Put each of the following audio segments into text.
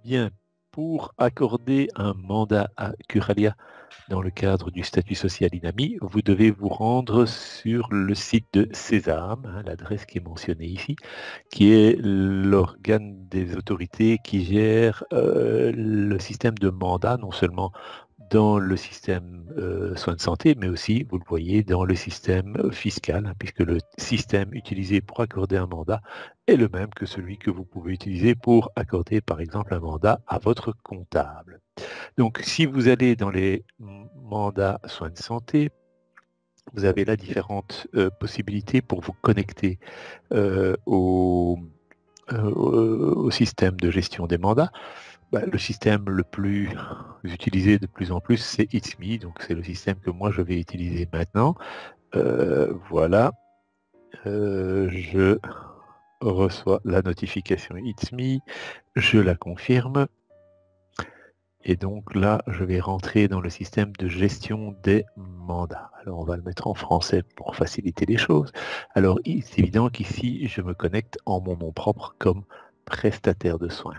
Bien, pour accorder un mandat à Curalia dans le cadre du statut social INAMI, vous devez vous rendre sur le site de Sésame, l'adresse qui est mentionnée ici, qui est l'organe des autorités qui gère le système de mandat, non seulement dans le système soins de santé, mais aussi, vous le voyez, dans le système fiscal, puisque le système utilisé pour accorder un mandat est le même que celui que vous pouvez utiliser pour accorder, par exemple, un mandat à votre comptable. Donc, si vous allez dans les mandats soins de santé, vous avez là différentes possibilités pour vous connecter au système de gestion des mandats. Le système le plus utilisé de plus en plus, c'est It's Me, donc c'est le système que moi je vais utiliser maintenant. Voilà, je reçois la notification It's Me, je la confirme. Et donc là, je vais rentrer dans le système de gestion des mandats. Alors, on va le mettre en français pour faciliter les choses. Alors, c'est évident qu'ici, je me connecte en mon nom propre comme prestataire de soins.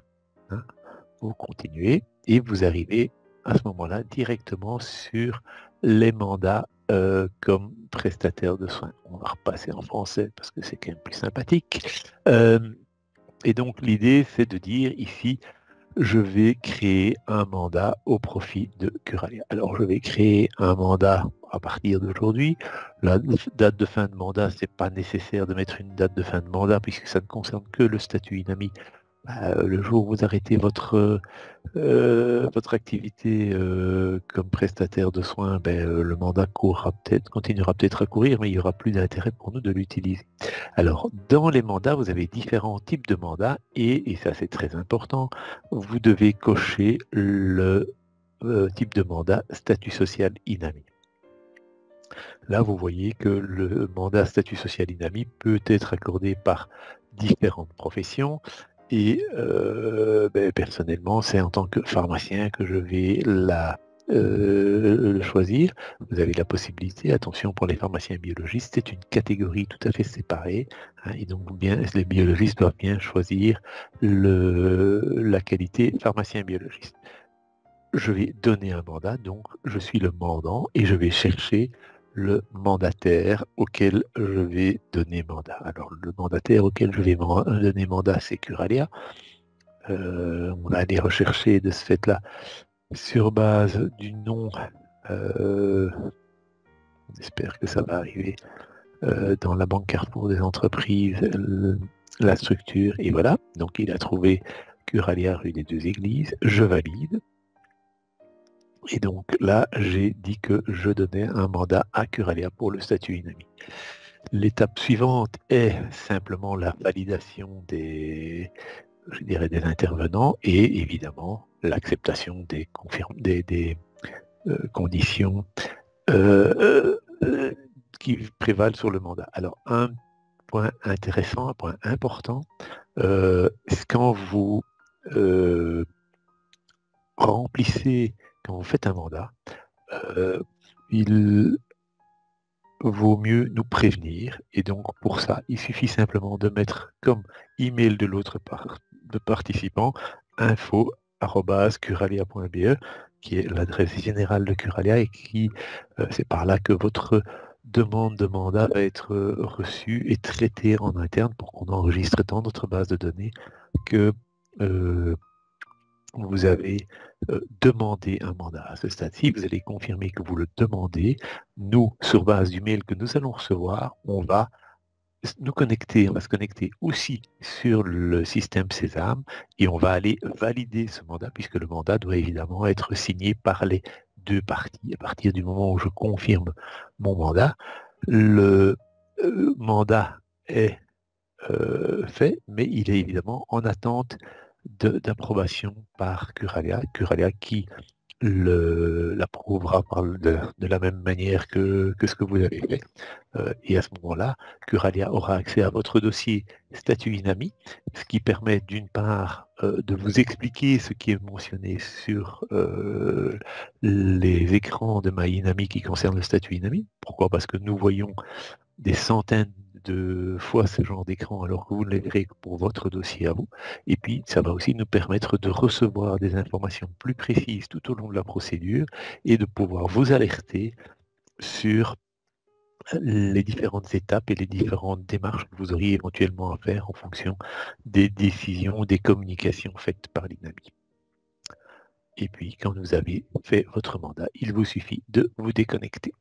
Vous continuez et vous arrivez à ce moment-là directement sur les mandats comme prestataire de soins. On va repasser en français parce que c'est quand même plus sympathique. Et donc, l'idée, c'est de dire ici, je vais créer un mandat au profit de Curalia. Alors, je vais créer un mandat à partir d'aujourd'hui. La date de fin de mandat, c'est pas nécessaire de mettre une date de fin de mandat puisque ça ne concerne que le statut INAMI. Le jour où vous arrêtez votre activité comme prestataire de soins, le mandat continuera peut-être à courir, mais il n'y aura plus d'intérêt pour nous de l'utiliser. Alors, dans les mandats, vous avez différents types de mandats et ça c'est très important, vous devez cocher le type de mandat statut social INAMI. Là, vous voyez que le mandat statut social INAMI peut être accordé par différentes professions. Et personnellement, c'est en tant que pharmacien que je vais le choisir. Vous avez la possibilité, attention pour les pharmaciens biologistes, c'est une catégorie tout à fait séparée. Et donc les biologistes doivent bien choisir la qualité pharmacien biologiste. Je vais donner un mandat, donc je suis le mandant et je vais chercher le mandataire auquel je vais donner mandat. Alors, le mandataire auquel je vais donner mandat, c'est Curalia. On va aller rechercher de ce fait-là sur base du nom. On espère que ça va arriver dans la banque Carrefour des entreprises, la structure. Et voilà, donc il a trouvé Curalia rue des Deux Églises. Je valide. Et donc là, j'ai dit que je donnais un mandat à Curalia pour le statut INAMI. L'étape suivante est simplement la validation des intervenants et évidemment l'acceptation des conditions qui prévalent sur le mandat. Alors, un point intéressant, un point important, quand vous remplissez, quand vous faites un mandat, il vaut mieux nous prévenir. Et donc, pour ça, il suffit simplement de mettre comme email de l'autre participant info@curalia.be, qui est l'adresse générale de Curalia et qui, c'est par là que votre demande de mandat va être reçue et traitée en interne pour qu'on enregistre dans notre base de données que vous avez demandé un mandat. À ce stade-ci, vous allez confirmer que vous le demandez. Nous, sur base du mail que nous allons recevoir, on va se connecter aussi sur le système Sésame et on va aller valider ce mandat puisque le mandat doit évidemment être signé par les deux parties. À partir du moment où je confirme mon mandat, le mandat est fait, mais il est évidemment en attente d'approbation par Curalia qui l'approuvera de la même manière que ce que vous avez fait. Et à ce moment-là, Curalia aura accès à votre dossier statut INAMI, ce qui permet d'une part de vous expliquer ce qui est mentionné sur les écrans de My INAMI qui concernent le statut INAMI. Pourquoi? Parce que nous voyons des centaines de fois ce genre d'écran alors que vous ne les verrez que pour votre dossier à vous. Et puis, ça va aussi nous permettre de recevoir des informations plus précises tout au long de la procédure et de pouvoir vous alerter sur les différentes étapes et les différentes démarches que vous auriez éventuellement à faire en fonction des décisions, des communications faites par l'INAMI. Et puis, quand vous avez fait votre mandat, il vous suffit de vous déconnecter.